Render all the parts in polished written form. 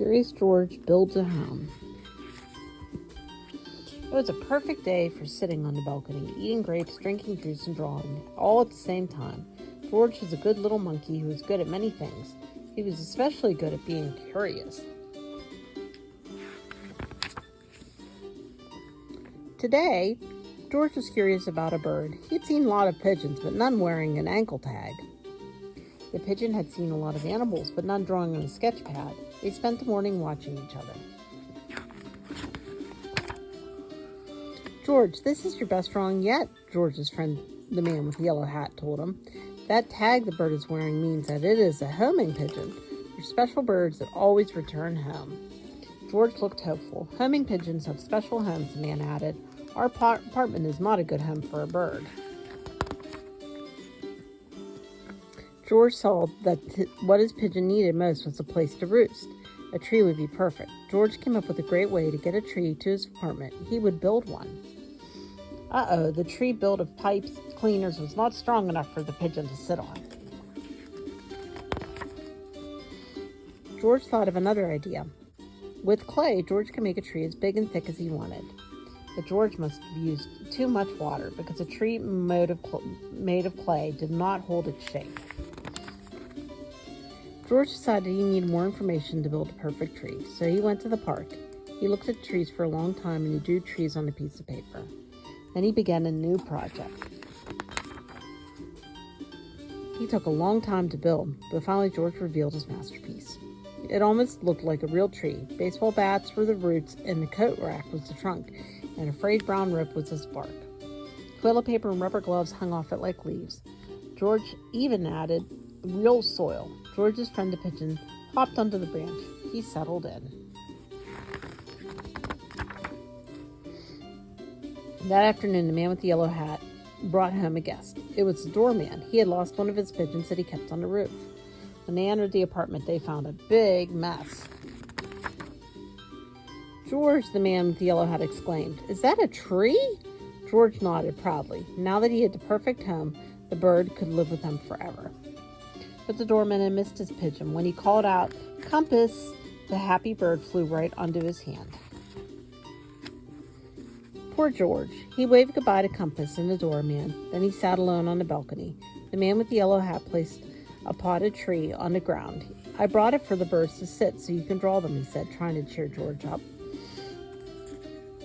Curious George builds a home. It was a perfect day for sitting on the balcony, eating grapes, drinking juice, and drawing, all at the same time. George was a good little monkey who was good at many things. He was especially good at being curious. Today, George was curious about a bird. He had seen a lot of pigeons, but none wearing an ankle tag. The pigeon had seen a lot of animals, but none drawing on a sketch pad. They spent the morning watching each other. George, this is your best drawing yet, George's friend, the man with the yellow hat, told him. That tag the bird is wearing means that it is a homing pigeon. They're special birds that always return home. George looked hopeful. Homing pigeons have special homes, the man added. Our apartment is not a good home for a bird. George saw that what his pigeon needed most was a place to roost. A tree would be perfect. George came up with a great way to get a tree to his apartment. He would build one. The tree built of pipes cleaners was not strong enough for the pigeon to sit on. George thought of another idea. With clay, George could make a tree as big and thick as he wanted. But George must have used too much water because a tree made of clay did not hold its shape. George decided he needed more information to build a perfect tree, so he went to the park. He looked at trees for a long time and he drew trees on a piece of paper. Then he began a new project. He took a long time to build, but finally George revealed his masterpiece. It almost looked like a real tree. Baseball bats were the roots, and the coat rack was the trunk, and a frayed brown rope was its bark. Toilet paper and rubber gloves hung off it like leaves. George even added real soil. George's friend the pigeon hopped onto the branch. He settled in. That afternoon, the man with the yellow hat brought home a guest. It was the doorman. He had lost one of his pigeons that he kept on the roof. When they entered the apartment, they found a big mess. George, the man with the yellow hat exclaimed, "Is that a tree?" George nodded proudly. Now that he had the perfect home, the bird could live with him forever. But the doorman had missed his pigeon. When he called out, "Compass," the happy bird flew right onto his hand. Poor George. He waved goodbye to Compass and the doorman. Then he sat alone on the balcony. The man with the yellow hat placed a potted tree on the ground. "I brought it for the birds to sit so you can draw them," he said, trying to cheer George up.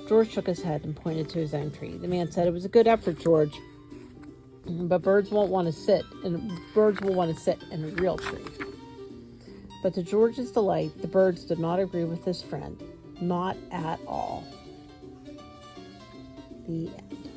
George shook his head and pointed to his own tree. The man said, "It was a good effort, George, but birds won't want to sit, and birds will want to sit in a real tree." But to George's delight, the birds did not agree with his friend. Not at all. The end.